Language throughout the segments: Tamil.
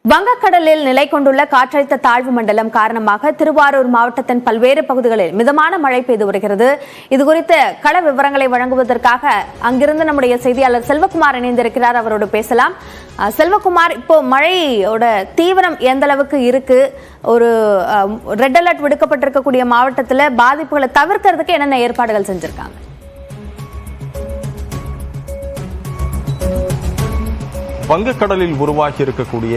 வங்கக்கடலில் நிலை கொண்டுள்ள காற்றழுத்த தாழ்வு மண்டலம் காரணமாக திருவாரூர் மாவட்டத்தின் பல்வேறு பகுதிகளில் மிதமான மழை பெய்து வருகிறது. இதுகுறித்த கள விவரங்களை வழங்குவதற்காக அங்கிருந்து நம்முடைய செய்தியாளர் செல்வகுமார் இணைந்திருக்கிறார். அவரோடு பேசலாம். செல்வகுமார், இப்போ மழையோட தீவிரம் எந்த அளவுக்கு இருக்கு? ஒரு ரெட் அலர்ட் விடுக்கப்பட்டிருக்கக்கூடிய மாவட்டத்தில் பாதிப்புகளை தவிர்க்கிறதுக்கு என்னென்ன ஏற்பாடுகள் செஞ்சிருக்காங்க? வங்கக்கடலில் உருவாகி இருக்கக்கூடிய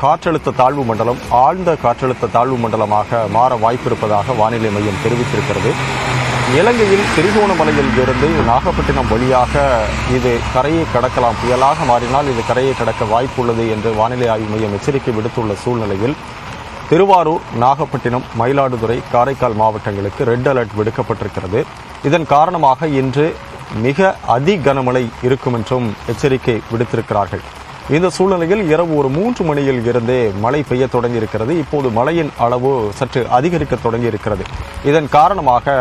காற்றழுத்த தாழ்வு மண்டலம் ஆழ்ந்த காற்றழுத்த தாழ்வு மண்டலமாக மாற வாய்ப்பிருப்பதாக வானிலை மையம் தெரிவித்திருக்கிறது. இலங்கையில் திரிகோணமலையில் இருந்து நாகப்பட்டினம் வழியாக இது கரையை கடக்கலாம், புயலாக மாறினால் இது கரையை கடக்க வாய்ப்புள்ளது என்று வானிலை ஆய்வு மையம் எச்சரிக்கை விடுத்துள்ள சூழ்நிலையில் திருவாரூர், நாகப்பட்டினம், மயிலாடுதுறை, காரைக்கால் மாவட்டங்களுக்கு ரெட் அலர்ட் விடுக்கப்பட்டிருக்கிறது. இதன் காரணமாக இன்று மிக அதி கனமழை இருக்கும் என்றும் எச்சரிக்கை விடுத்திருக்கிறார்கள். இந்த சூழ்நிலையில் இரவு ஒரு 3 மணியில் இருந்தே மழை பெய்ய தொடங்கியிருக்கிறது. இப்போது மழையின் அளவு சற்று அதிகரிக்க தொடங்கியிருக்கிறது. இதன் காரணமாக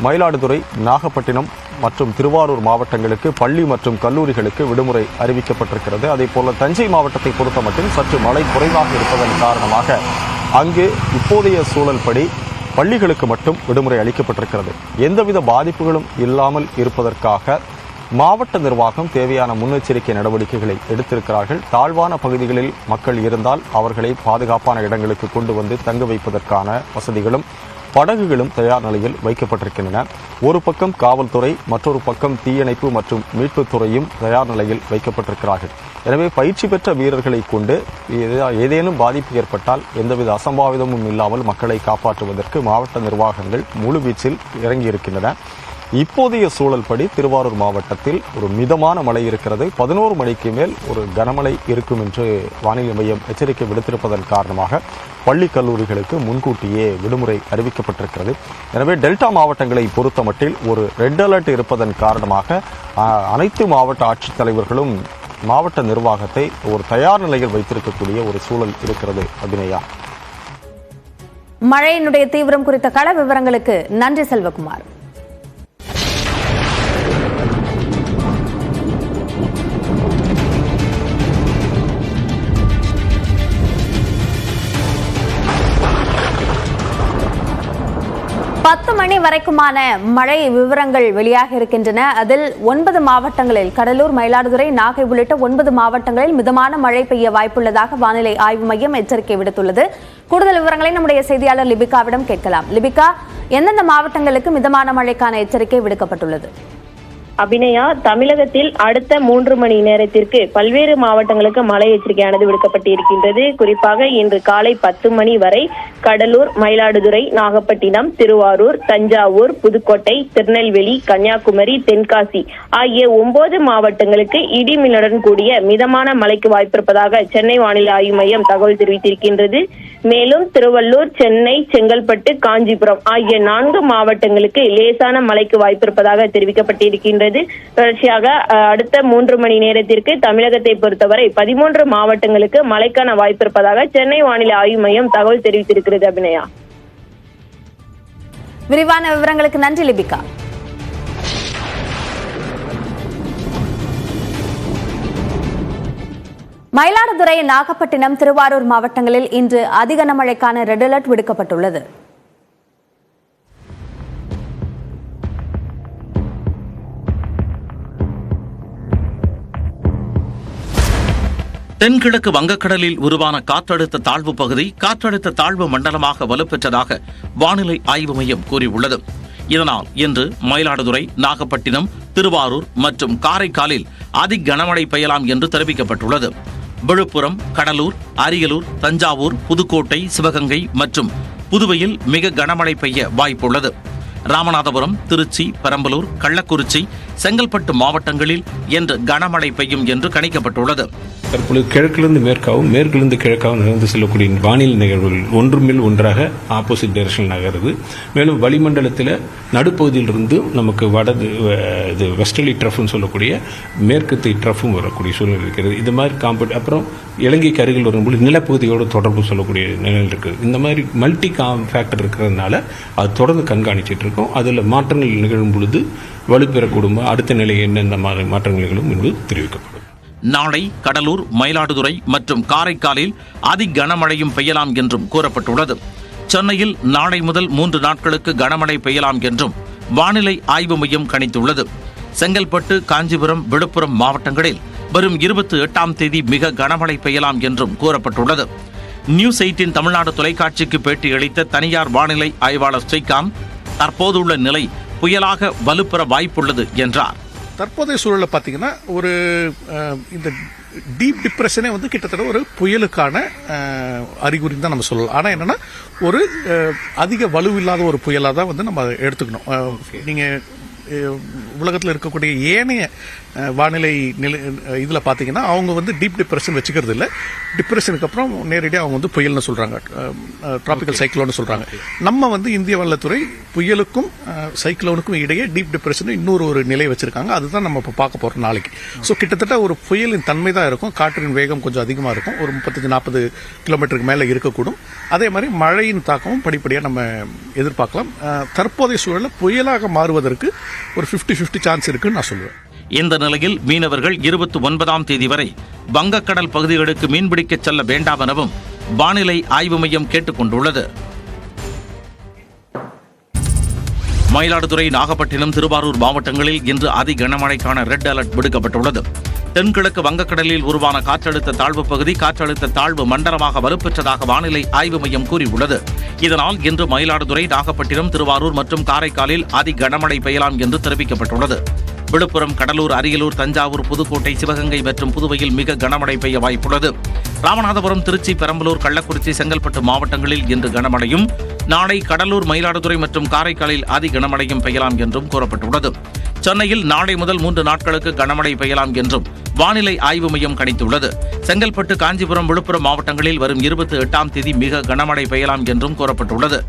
மயிலாடுதுறை, நாகப்பட்டினம் மற்றும் திருவாரூர் மாவட்டங்களுக்கு பள்ளி மற்றும் கல்லூரிகளுக்கு விடுமுறை அறிவிக்கப்பட்டிருக்கிறது. அதே போல தஞ்சை மாவட்டத்தை பொறுத்தமட்டில் சற்று மழை குறைவாக இருப்பதன் காரணமாக அங்கு இப்போதைய சூழல்படி பள்ளிகளுக்கு மட்டும் விடுமுறை அளிக்கப்பட்டிருக்கிறது. எந்தவித பாதிப்புகளும் இல்லாமல் இருப்பதற்காக மாவட்ட நிர்வாகம் தேவையான முன்னெச்சரிக்கை நடவடிக்கைகளை எடுத்திருக்கிறார்கள். தாழ்வான பகுதிகளில் மக்கள் இருந்தால் அவர்களை பாதுகாப்பான இடங்களுக்கு கொண்டு வந்து தங்க வைப்பதற்கான வசதிகளும் படகுகளும் தயார் நிலையில் வைக்கப்பட்டிருக்கின்றன. ஒரு பக்கம் காவல்துறை, மற்றொரு பக்கம் தீயணைப்பு மற்றும் மீட்புத் துறையும் தயார் நிலையில் வைக்கப்பட்டிருக்கிறார்கள். எனவே பயிற்சி பெற்ற வீரர்களை கொண்டு ஏதேனும் பாதிப்பு ஏற்பட்டால் எந்தவித அசம்பாவிதமும் இல்லாமல் மக்களை காப்பாற்றுவதற்கு மாவட்ட நிர்வாகங்கள் முழுவீச்சில் இறங்கியிருக்கின்றன. இப்போதைய சூழல்படி திருவாரூர் மாவட்டத்தில் ஒரு மிதமான மழை இருக்கிறது. 11 மணிக்கு மேல் ஒரு கனமழை இருக்கும் என்று வானிலை மையம் எச்சரிக்கை விடுத்திருப்பதன் காரணமாக பள்ளி கல்லூரிகளுக்கு முன்கூட்டியே விடுமுறை அறிவிக்கப்பட்டிருக்கிறது. எனவே டெல்டா மாவட்டங்களை பொறுத்தமட்டில் ஒரு ரெட் அலர்ட் இருப்பதன் காரணமாக அனைத்து மாவட்ட ஆட்சித்தலைவர்களும் மாவட்ட நிர்வாகத்தை ஒரு தயார் நிலையில் வைத்திருக்கக்கூடிய ஒரு சூழல் இருக்கிறது. அபிநயா, மழையினுடைய தீவிரம் குறித்த கள விவரங்களுக்கு நன்றி செல்வகுமார். பத்து மணி வரைக்குமான மழை விவரங்கள் வெளியாக இருக்கின்றன. அதில் 9 மாவட்டங்களில் கடலூர், மயிலாடுதுறை, நாகை உள்ளிட்ட 9 மாவட்டங்களில் மிதமான மழை பெய்ய வாய்ப்புள்ளதாக வானிலை ஆய்வு மையம் எச்சரிக்கை விடுத்துள்ளது. கூடுதல் விவரங்களை நம்முடைய செய்தியாளர் லிபிகாவிடம் கேட்கலாம். லிபிகா, எந்தெந்த மாவட்டங்களுக்கு மிதமான மழைக்கான எச்சரிக்கை விடுக்கப்பட்டுள்ளது? அபிநயா, தமிழகத்தில் அடுத்த 3 மணி நேரத்திற்கு பல்வேறு மாவட்டங்களுக்கு மழை எச்சரிக்கையானது விடுக்கப்பட்டிருக்கின்றது. குறிப்பாக இன்று காலை 10 மணி வரை கடலூர், மயிலாடுதுறை, நாகப்பட்டினம், திருவாரூர், தஞ்சாவூர், புதுக்கோட்டை, திருநெல்வேலி, கன்னியாகுமரி, தென்காசி ஆகிய 9 மாவட்டங்களுக்கு இடி மின்னலுடன் கூடிய மிதமான மழைக்கு வாய்ப்பிருப்பதாக சென்னை வானிலை ஆய்வு மையம் தகவல் தெரிவித்திருக்கின்றது. மேலும் திருவள்ளூர், சென்னை, செங்கல்பட்டு, காஞ்சிபுரம் ஆகிய 4 மாவட்டங்களுக்கு லேசான மழைக்கு வாய்ப்பிருப்பதாக தெரிவிக்கப்பட்டிருக்கின்றது. தொடர்ச்சியாக அடுத்த 3 மணி நேரத்திற்கு தமிழகத்தை பொறுத்தவரை 13 மாவட்டங்களுக்கு மழைக்கான வாய்ப்பிருப்பதாக சென்னை வானிலை ஆய்வு மையம் தகவல் தெரிவித்திருக்கிறது. அபிநயா, விரிவான விவரங்களுக்கு நன்றி லிபிகா. மயிலாடுதுறை, நாகப்பட்டினம், திருவாரூர் மாவட்டங்களில் இன்று அதிக மழைக்கான ரெட் அலர்ட் விடுக்கப்பட்டுள்ளது. தென்கிழக்கு வங்கக்கடலில் உருவான காற்றழுத்த தாழ்வு பகுதி காற்றழுத்த தாழ்வு மண்டலமாக வலுப்பெற்றதாக வானிலை ஆய்வு மையம் கூறியுள்ளது. இதனால் இன்று மயிலாடுதுறை, நாகப்பட்டினம், திருவாரூர் மற்றும் காரைக்காலில் அதி கனமழை பெய்யலாம் என்று தெரிவிக்கப்பட்டுள்ளது. விழுப்புரம், கடலூர், அரியலூர், தஞ்சாவூர், புதுக்கோட்டை, சிவகங்கை மற்றும் புதுவையில் மிக கனமழை பெய்ய வாய்ப்புள்ளது. ராமநாதபுரம், திருச்சி, பெரம்பலூர், கள்ளக்குறிச்சி, செங்கல்பட்டு மாவட்டங்களில் இன்று கனமழை பெய்யும் என்று கணிக்கப்பட்டுள்ளது. தற்பொழுது கிழக்கிலிருந்து மேற்காகவும், மேற்கிலிருந்து கிழக்காகவும் நகர்ந்து செல்லக்கூடிய வானிலை நிகழ்வுகள் ஒன்றுமேல் ஒன்றாக ஆப்போசிட் டைரக்ஷன் நகருது. மேலும் வளிமண்டலத்தில் நடுப்பகுதியிலிருந்து நமக்கு வெஸ்டர்லி ட்ரஃப்னு சொல்லக்கூடிய மேற்கு ட்ரஃபும் வரக்கூடிய சூழ்நிலை இருக்கிறது. இது மாதிரி அப்புறம் இலங்கைக்கு அருகில் வரும்போது நிலப்பகுதியோடு தொடர்பு சொல்லக்கூடிய நிலையில் இருக்குது. இந்த மாதிரி மல்டி ஃபேக்டர் இருக்கிறதுனால அது தொடர்ந்து கண்காணிச்சிட்டு இருக்கோம். அதில் மாற்றங்கள் நிகழும் பொழுது வலுப்பெறக்கூடும் அடுத்த நிலை என்னென்ன மாற்றங்களும் என்பது தெரிவிக்கப்படும். நாளை கடலூர், மயிலாடுதுறை மற்றும் காரைக்காலில் அதி கனமழையும் பெய்யலாம் என்றும் கூறப்பட்டுள்ளது. சென்னையில் நாளை முதல் 3 நாட்களுக்கு கனமழை பெய்யலாம் என்றும் வானிலை ஆய்வு மையம் கணித்துள்ளது. செங்கல்பட்டு, காஞ்சிபுரம், விழுப்புரம் மாவட்டங்களில் வரும் 28ஆம் தேதி மிக கனமழை பெய்யலாம் என்றும் கூறப்பட்டுள்ளது. நியூஸ் 18 தமிழ்நாடு தொலைக்காட்சிக்கு பேட்டியளித்த தனியார் வானிலை ஆய்வாளர் ஸ்ரீகாந்த், தற்போதுள்ள நிலை புயலாக வலுப்பெற வாய்ப்புள்ளது என்றார். தற்போதைய சூழலை பார்த்தீங்கன்னா ஒரு இந்த டீப் டிப்ரெஷனே வந்து கிட்டத்தட்ட ஒரு புயலுக்கான அறிகுறின்னு தான் நம்ம சொல்லலாம். ஆனால் என்னன்னா ஒரு அதிக வலுவில்லாத ஒரு புயலாக தான் வந்து நம்ம எடுத்துக்கணும். நீங்கள் உலகத்தில் இருக்கக்கூடிய ஏனைய வானிலை இதில் பார்த்தீங்கன்னா அவங்க வந்து டீப் டிப்ரெஷன் வச்சுக்கிறது இல்லை. டிப்ரெஷனுக்கு அப்புறம் நேரடியாக அவங்க வந்து புயல்னு சொல்கிறாங்க, டிராபிக்கல் சைக்ளோன்னு சொல்கிறாங்க. நம்ம வந்து இந்திய வல்லத்துறை புயலுக்கும் சைக்ளோனுக்கும் இடையே டீப் டிப்ரெஷன் இன்னொரு நிலை வச்சிருக்காங்க. அதுதான் நம்ம இப்போ பார்க்க போகிறோம் நாளைக்கு. ஸோ கிட்டத்தட்ட ஒரு புயலின் தன்மை தான் இருக்கும். காற்றின் வேகம் கொஞ்சம் அதிகமாக இருக்கும், ஒரு 35-40 கிலோமீட்டருக்கு மேலே இருக்கக்கூடும். அதே மாதிரி மழையின் தாக்கமும் படிப்படியாக நம்ம எதிர்பார்க்கலாம். தற்போதைய சூழலில் புயலாக மாறுவதற்கு ஒரு 50-50 சான்ஸ் இருக்குன்னு நான் சொல்லுவேன். இந்த நிலையில் மீனவர்கள் 29ஆம் தேதி வரை வங்கக்கடல் பகுதிகளுக்கு மீன்பிடிக்க செல்ல வேண்டாம் எனவும் வானிலை ஆய்வு மையம் கேட்டுக் கொண்டுள்ளது. மயிலாடுதுறை, நாகப்பட்டினம், திருவாரூர் மாவட்டங்களில் இன்று அதி கனமழைக்கான ரெட் அலர்ட் விடுக்கப்பட்டுள்ளது. தென்கிழக்கு வங்கக்கடலில் உருவான காற்றழுத்த தாழ்வு பகுதி காற்றழுத்த தாழ்வு மண்டலமாக வலுப்பெற்றதாக வானிலை ஆய்வு மையம் கூறியுள்ளது. இதனால் இன்று மயிலாடுதுறை, நாகப்பட்டினம், திருவாரூர் மற்றும் காரைக்காலில் அதி கனமழை பெய்யலாம் என்று தெரிவிக்கப்பட்டுள்ளது. விழுப்புரம், கடலூர், அரியலூர், தஞ்சாவூர், புதுக்கோட்டை, சிவகங்கை மற்றும் புதுவையில் மிக கனமழை பெய்ய வாய்ப்புள்ளது. ராமநாதபுரம், திருச்சி, பெரம்பலூர், கள்ளக்குறிச்சி, செங்கல்பட்டு மாவட்டங்களில் இன்று கனமழையும், நாளை கடலூர், மயிலாடுதுறை மற்றும் காரைக்காலில் அதி கனமழையும் பெய்யலாம் என்றும் கூறப்பட்டுள்ளது. சென்னையில் நாளை முதல் 3 நாட்களுக்கு கனமழை பெய்யலாம் என்றும் வானிலை ஆய்வு மையம் கணித்துள்ளது. செங்கல்பட்டு, காஞ்சிபுரம், விழுப்புரம் மாவட்டங்களில் வரும் 28ஆம் தேதி மிக கனமழை பெய்யலாம் என்றும் கூறப்பட்டுள்ளது.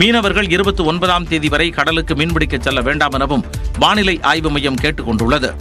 மீனவர்கள் 29ஆம் தேதி வரை கடலுக்கு மீன்பிடிக்க செல்ல வேண்டாம் எனவும் வானிலை ஆய்வு மையம் கேட்டுக் கொண்டுள்ளது.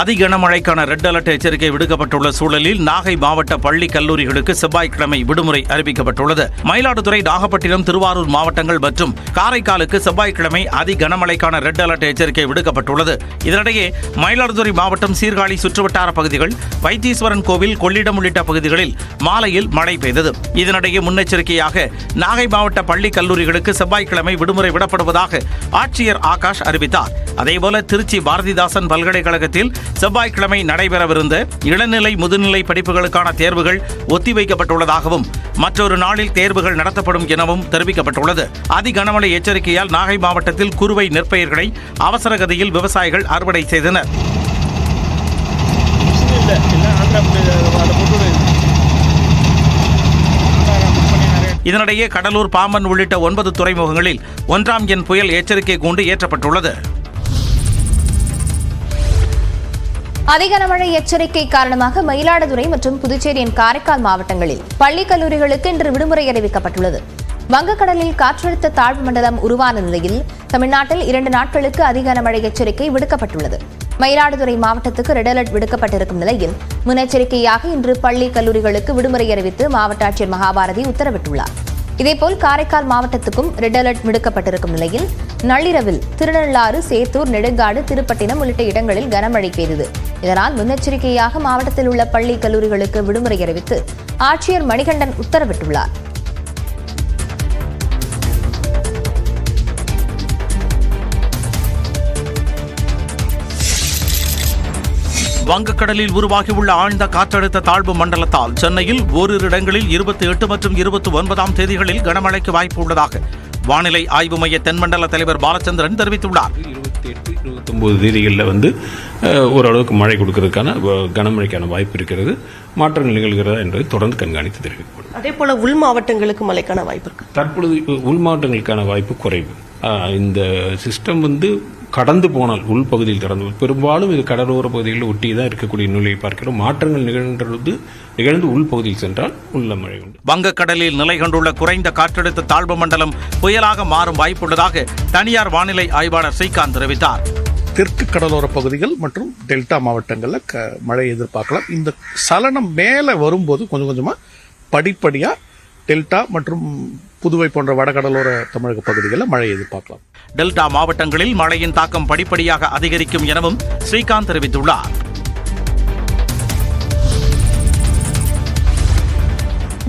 அதி கனமழைக்கான ரெட் அலர்ட் எச்சரிக்கை விடுக்கப்பட்டுள்ள சூழலில் நாகை மாவட்ட பள்ளி கல்லூரிகளுக்கு செவ்வாய்க்கிழமை விடுமுறை அறிவிக்கப்பட்டுள்ளது. மயிலாடுதுறை, நாகப்பட்டினம், திருவாரூர் மாவட்டங்கள் மற்றும் காரைக்காலுக்கு செவ்வாய்க்கிழமை அதி கனமழைக்கான ரெட் அலர்ட் எச்சரிக்கை விடுக்கப்பட்டுள்ளது. இதனிடையே மயிலாடுதுறை மாவட்டம் சீர்காழி சுற்றுவட்டார பகுதிகள், வைத்தீஸ்வரன் கோவில், கொள்ளிடம் உள்ளிட்ட பகுதிகளில் மாலையில் மழை பெய்தது. இதனிடையே முன்னெச்சரிக்கையாக நாகை மாவட்ட பள்ளி கல்லூரிகளுக்கு செவ்வாய்க்கிழமை விடுமுறை விடப்படுவதாக ஆட்சியர் ஆகாஷ் அறிவித்தார். அதேபோல திருச்சி பாரதிதாசன் பல்கலைக்கழகத்தில் செவ்வாய்க்கிழமை நடைபெறவிருந்த இளநிலை, முதுநிலை படிப்புகளுக்கான தேர்வுகள் ஒத்திவைக்கப்பட்டுள்ளதாகவும் மற்றொரு நாளில் தேர்வுகள் நடத்தப்படும் எனவும் தெரிவிக்கப்பட்டுள்ளது. அதி கனமழை எச்சரிக்கையால் நாகை மாவட்டத்தில் குறுவை நெற்பயிர்களை அவசர கதியில் விவசாயிகள் அறுவடை செய்தனர். இதனிடையே கடலூர், பாம்பன் உள்ளிட்ட 9 துறைமுகங்களில் 1ஆம் எண் புயல் எச்சரிக்கை கூண்டு ஏற்றப்பட்டுள்ளது. அதிகனமழை எச்சரிக்கை காரணமாக மயிலாடுதுறை மற்றும் புதுச்சேரியின் காரைக்கால் மாவட்டங்களில் பள்ளி கல்லூரிகளுக்கு இன்று விடுமுறை அறிவிக்கப்பட்டுள்ளது. வங்கக்கடலில் காற்றழுத்த தாழ்வு மண்டலம் உருவான நிலையில் தமிழ்நாட்டில் 2 நாட்களுக்கு அதிகனமழை எச்சரிக்கை விடுக்கப்பட்டுள்ளது. மயிலாடுதுறை மாவட்டத்துக்கு ரெட் அலர்ட் விடுக்கப்பட்டிருக்கும் நிலையில் முன்னெச்சரிக்கையாக இன்று பள்ளி கல்லூரிகளுக்கு விடுமுறை அறிவித்து மாவட்ட ஆட்சியர் மகாபாரதி உத்தரவிட்டுள்ளார். இதேபோல் காரைக்கால் மாவட்டத்துக்கும் ரெட் அலர்ட் விடுக்கப்பட்டிருக்கும் நிலையில் நள்ளிரவில் திருநள்ளாறு, சேத்தூர், நெடுங்காடு, திருப்பட்டினம் உள்ளிட்ட இடங்களில் கனமழை பெய்தது. இதனால் முன்னெச்சரிக்கையாக மாவட்டத்தில் உள்ள பள்ளி கல்லூரிகளுக்கு விடுமுறை அறிவித்து ஆட்சியர் மணிகண்டன் உத்தரவிட்டுள்ளார். வங்கக்கடலில் உருவாகியுள்ள ஆழ்ந்த காற்றழுத்த தாழ்வு மண்டலத்தால் சென்னையில் ஓரிரு இடங்களில் 28 மற்றும் 29ஆம் தேதிகளில் கனமழைக்கு வாய்ப்பு உள்ளதாக வானிலை ஆய்வு மைய தென்மண்டல தலைவர் பாலச்சந்திரன் தெரிவித்துள்ளார். 28, 29 தேதிகளில் வந்து ஓரளவுக்கு மழை கொடுக்கறதுக்கான கனமழைக்கான வாய்ப்பு இருக்கிறது. மாற்றங்கள் நிகழ்கிறதா என்பதை தொடர்ந்து கண்காணித்து தெரிவிக்கப்படும். அதே போல உள் மாவட்டங்களுக்கு மழைக்கான வாய்ப்பு இருக்கு. தற்பொழுது உள் மாவட்டங்களுக்கான வாய்ப்பு குறைவு. இந்த சிஸ்டம் வந்து கடந்து போனால் உள்பகுதியில் கடந்து பெரும்பாலும் இது கடலோர பகுதிகளில் ஒட்டி தான் இருக்கக்கூடிய நிலையை பார்க்கிறோம். மாற்றங்கள் நிகழ்ந்து உள்பகுதியில் சென்றால் உள்ள மழை உண்டு. வங்கக்கடலில் நிலை கொண்டுள்ள குறைந்த காற்றழுத்த தாழ்வு மண்டலம் புயலாக மாறும் வாய்ப்புள்ளதாக தனியார் வானிலை ஆய்வாளர் ஸ்ரீகாந்த் தெரிவித்தார். தெற்கு கடலோர பகுதிகள் மற்றும் டெல்டா மாவட்டங்களில் மழை எதிர்பார்க்கலாம். இந்த சலனம் மேலே வரும்போது கொஞ்சம் கொஞ்சமாக படிப்படியாக டெல்டா மற்றும் புதுவை போன்ற வடகடலோர தமிழக பகுதிகளில் மழை எதிர்பார்க்கலாம். டெல்டா மாவட்டங்களில் மழையின் தாக்கம் படிப்படியாக அதிகரிக்கும் எனவும் ஸ்ரீகாந்த் தெரிவித்துள்ளார்.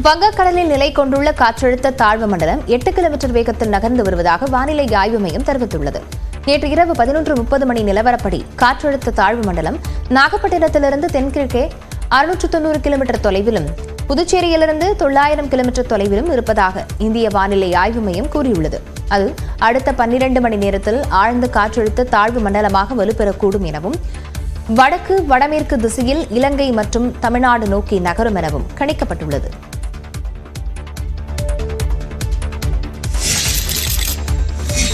வங்கக்கடலில் நிலை கொண்டுள்ள காற்றழுத்த தாழ்வு மண்டலம் 8 கிலோமீட்டர் வேகத்தில் நகர்ந்து வருவதாக வானிலை ஆய்வு மையம் தெரிவித்துள்ளது. நேற்று இரவு 11:30 மணி நிலவரப்படி காற்றழுத்த தாழ்வு மண்டலம் நாகப்பட்டினத்திலிருந்து தென்கிழக்கே 690 கிலோமீட்டர் தொலைவிலும் புதுச்சேரியிலிருந்து 900 கிலோமீட்டர் தொலைவிலும் இருப்பதாக இந்திய வானிலை ஆய்வு மையம் கூறியுள்ளது. அது அடுத்த 12 மணி நேரத்தில் ஆழ்ந்த காற்றழுத்த தாழ்வு மண்டலமாக வலுப்பெறக்கூடும் எனவும் வடக்கு வடமேற்கு திசையில் இலங்கை மற்றும் தமிழ்நாடு நோக்கி நகரும் எனவும் கணிக்கப்பட்டுள்ளது.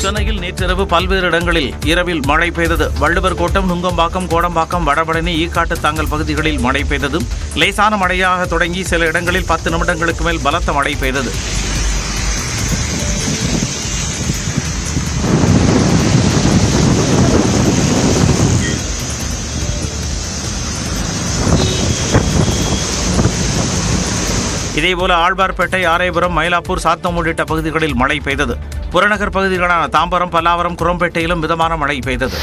சென்னையில் நேற்றிரவு பல்வேறு இடங்களில் இரவில் மழை பெய்தது. வள்ளுவர் கோட்டம், நுங்கம்பாக்கம், கோடம்பாக்கம், வடபழனி, ஈக்காட்டு தாங்கல் பகுதிகளில் மழை பெய்தது. லேசான மழையாக தொடங்கி சில இடங்களில் 10 நிமிடங்களுக்கு மேல் பலத்த மழை பெய்தது. இதேபோல ஆழ்வார்பேட்டை, ஆரேபுரம், மயிலாப்பூர், சாத்தம் உள்ளிட்ட பகுதிகளில் மழை பெய்தது. புறநகர் பகுதிகளான தாம்பரம், பல்லாவரம், குரம்பேட்டையிலும் மிதமான மழை பெய்தது.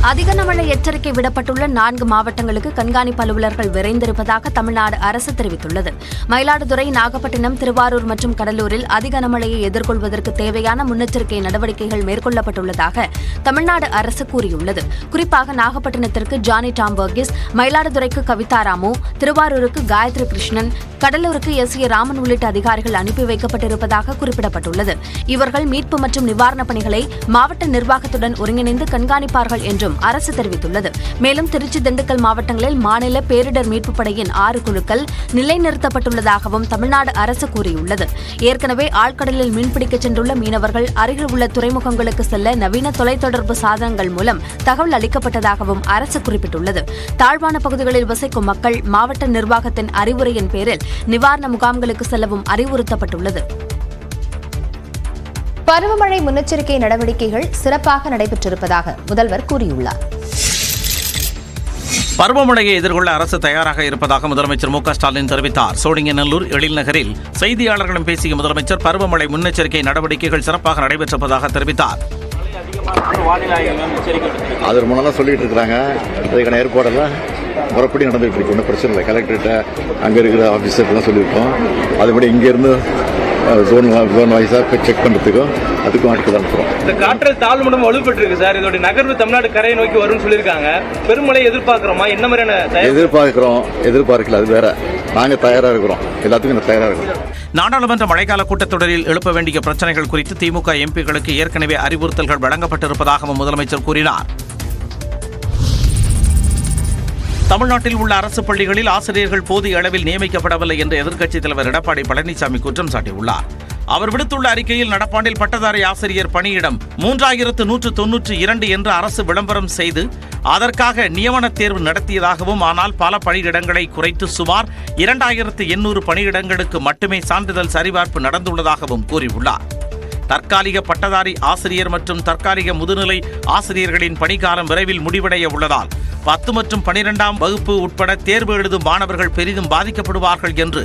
அதிக கனமழை எச்சரிக்கை விடப்பட்டுள்ள 4 மாவட்டங்களுக்கு கண்காணிப்பு அலுவலர்கள் விரைந்திருப்பதாக தமிழ்நாடு அரசு தெரிவித்துள்ளது. மயிலாடுதுறை, நாகப்பட்டினம், திருவாரூர் மற்றும் கடலூரில் அதிக கனமழையை எதிர்கொள்வதற்கு தேவையான முன்னெச்சரிக்கை நடவடிக்கைகள் மேற்கொள்ளப்பட்டுள்ளதாக தமிழ்நாடு அரசு கூறியுள்ளது. குறிப்பாக நாகப்பட்டினத்திற்கு ஜானி டாம் வர்கீஸ், மயிலாடுதுறைக்கு கவிதா ராமு, திருவாரூருக்கு காயத்ரி கிருஷ்ணன், கடலூருக்கு எஸ்.ஏ. ராமன் உள்ளிட்ட அதிகாரிகள் அனுப்பி வைக்கப்பட்டிருப்பதாக குறிப்பிடப்பட்டுள்ளது. இவர்கள் மீட்பு மற்றும் நிவாரணப் பணிகளை மாவட்ட நிர்வாகத்துடன் ஒருங்கிணைந்து கண்காணிப்பார்கள் என்றும் அரசு தெரிவித்துள்ளது. மேலும் திருச்சி, திண்டுக்கல் மாவட்டங்களில் மாநில பேரிடர் மீட்புப் படையின் 6 குழுக்கள் நிலைநிறுத்தப்பட்டுள்ளதாகவும் தமிழ்நாடு அரசு கூறியுள்ளது. ஏற்கனவே ஆழ்கடலில் மீன்பிடிக்கச் சென்றுள்ள மீனவர்கள் அருகில் உள்ள துறைமுகங்களுக்கு செல்ல நவீன தொலைத்தொடர்பு சாதனங்கள் மூலம் தகவல் அளிக்கப்பட்டதாகவும் அரசு குறிப்பிட்டுள்ளது. தாழ்வான பகுதிகளில் வசிக்கும் மக்கள் மாவட்ட நிர்வாகத்தின் அறிவுரையின் பேரில் நிவாரண முகாம்களுக்கு செல்லவும் அறிவுறுத்தப்பட்டுள்ளது. பருவமழை முன்னெச்சரிக்கை நடவடிக்கைகள் சிறப்பாக நடைபெற்றிருப்பதாக முதல்வர் கூறியுள்ளார். பருவமழையை எதிர்கொள்ள அரசு தயாராக இருப்பதாக முதலமைச்சர் மு க ஸ்டாலின் தெரிவித்தார். சோழிங்கநல்லூர் எழில்நகரில் செய்தியாளர்களிடம் பேசிய முதலமைச்சர் பருவமழை முன்னெச்சரிக்கை நடவடிக்கைகள் சிறப்பாக நடைபெற்றிருப்பதாக தெரிவித்தார். அது ரொம்ப நாளாக சொல்லிட்டு இருக்கிறாங்க. அதுக்கான ஏற்பாடெல்லாம் முறைப்படி நடந்துகிட்டு இருக்கு. ஒன்றும் பிரச்சனை இல்லை. கலெக்டர்கிட்ட அங்கே இருக்கிற ஆஃபீஸர்லாம் சொல்லியிருக்கோம். அதுபடி இங்கேருந்து ஜோன் வைஸாக செக் பண்ணுறதுக்கும் அதுக்கும் ஆட்கள் அனுப்புகிறோம். இந்த காற்றல் தாழ்வு மண்டலம் வலுப்பெற்றிருக்கு சார். இதோட நகர்வு தமிழ்நாடு கரையை நோக்கி வரும்னு சொல்லியிருக்காங்க. பெருமழை எதிர்பார்க்கிறோமா? என்ன மாதிரியான எதிர்பார்க்கல, அது வேற. நாங்கள் தயாராக இருக்கிறோம். எல்லாத்துக்கும் தயாராக இருக்கிறோம். நாடாளுமன்ற மழைக்கால கூட்டத்தொடரில் எழுப்ப வேண்டிய பிரச்சனைகள் குறித்து திமுக எம்பிக்களுக்கு ஏற்கனவே அறிவுறுத்தல்கள் வழங்கப்பட்டிருப்பதாகவும் முதலமைச்சர் கூறினார். தமிழ்நாட்டில் உள்ள அரசு பள்ளிகளில் ஆசிரியர்கள் போதிய அளவில் நியமிக்கப்படவில்லை என்று எதிர்க்கட்சித் தலைவர் எடப்பாடி பழனிசாமி குற்றம் சாட்டியுள்ளார். அவர் விடுத்துள்ள அறிக்கையில் நடப்பாண்டில் பட்டதாரி ஆசிரியர் பணியிடம் 3192 என்று அரசு விளம்பரம் செய்து அதற்காக நியமன தேர்வு நடத்தியதாகவும், ஆனால் பல பணியிடங்களை குறைத்து சுமார் 2800 பணியிடங்களுக்கு மட்டுமே சான்றிதழ் சரிபார்ப்பு நடந்துள்ளதாகவும் கூறியுள்ளார். தற்காலிக பட்டதாரி ஆசிரியர் மற்றும் தற்காலிக முதுநிலை ஆசிரியர்களின் பணிக்காலம் விரைவில் முடிவடைய உள்ளதால் 10 மற்றும் 12ஆம் வகுப்பு உட்பட தேர்வு எழுதும் மாணவர்கள் பெரிதும் பாதிக்கப்படுவார்கள் என்று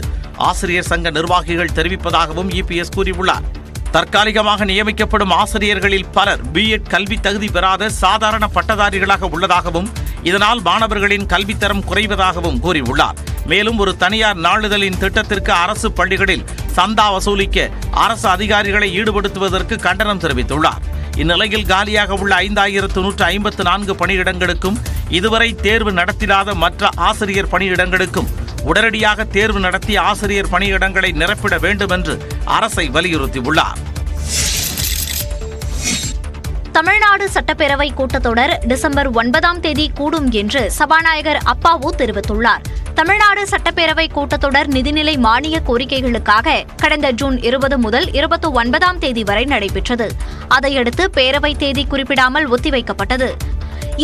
ஆசிரியர் சங்க நிர்வாகிகள் தெரிவிப்பதாகவும் இபிஎஸ் கூறியுள்ளார். தற்காலிகமாக நியமிக்கப்படும் ஆசிரியர்களில் பலர் பிஎட் கல்வி தகுதி பெறாத சாதாரண பட்டதாரிகளாக உள்ளதாகவும், இதனால் மாணவர்களின் கல்வித்தரம் குறைவதாகவும் கூறியுள்ளார். மேலும் ஒரு தனியார் நாளிதழின் திட்டத்திற்கு அரசு பள்ளிகளில் சந்தா வசூலிக்க அரசு அதிகாரிகளை ஈடுபடுத்துவதற்கு கண்டனம் தெரிவித்துள்ளார். இந்நிலையில் காலியாக உள்ள 5154 பணியிடங்களுக்கும் இதுவரை தேர்வு நடத்திடாத மற்ற ஆசிரியர் பணியிடங்களுக்கும் உடனடியாக தேர்வு நடத்தி ஆசிரியர் பணியிடங்களை நிரப்பிட வேண்டும் என்று அரசை வலியுறுத்தியுள்ளார். தமிழ்நாடு சட்டப்பேரவை கூட்டத்தொடர் டிசம்பர் 9ஆம் தேதி கூடும் என்று சபாநாயகர் அப்பாவு தெரிவித்துள்ளார். தமிழ்நாடு சட்டப்பேரவை கூட்டத்தொடர் நிதிநிலை மானிய கோரிக்கைகளுக்காக கடந்த ஜூன் 20 முதல் 29ஆம் தேதி வரை நடைபெற்றது. அதையடுத்து பேரவை தேதி குறிப்பிடாமல் ஒத்திவைக்கப்பட்டது.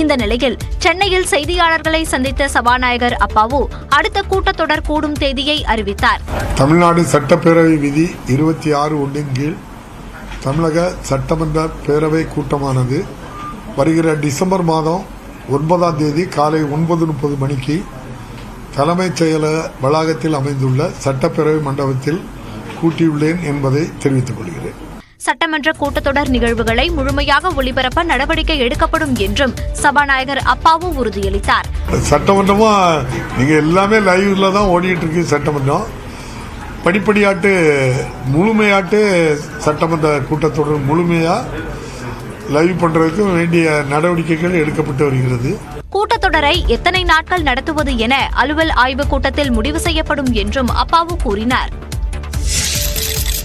இந்த நிலையில் சென்னையில் செய்தியாளர்களை சந்தித்த சபாநாயகர் அப்பாவு அடுத்த கூட்டத்தொடர் கூடும் தேதியை அறிவித்தார். தமிழ்நாடு சட்டப்பேரவை விதி 26(1) கீழ் தமிழக சட்டமன்ற பேரவை கூட்டமானது வருகிற டிசம்பர் மாதம் 9ஆம் தேதி காலை 9:30 மணிக்கு தலைமைச் செயலக வளாகத்தில் அமைந்துள்ள சட்டப்பேரவை மண்டபத்தில் கூட்டியுள்ளேன் என்பதை தெரிவித்துக் கொள்கிறேன். சட்டமன்ற கூட்டத்தொடர் நிகழ்வுகளை முழுமையாக ஒளிபரப்ப நடவடிக்கை எடுக்கப்படும் என்றும் சபாநாயகர் அப்பாவு உறுதியளித்தார். சட்டமன்றமா நீங்க எல்லாமே லைவ்ல தான் ஓடிட்டு இருக்கு. சட்டமன்றம் படிப்படியாட்டு முழுமையாட்டு சட்டமன்ற கூட்டத்தொடர் முழுமையா லைவ் பண்றதுக்கு வேண்டிய நடவடிக்கைகள் எடுக்கப்பட்டு வருகிறது. கூட்டத்தொடரை எத்தனை நாட்கள் நடத்துவது என அலுவல் ஆய்வுக் கூட்டத்தில் முடிவு செய்யப்படும் என்றும் அப்பாவு கூறினார்.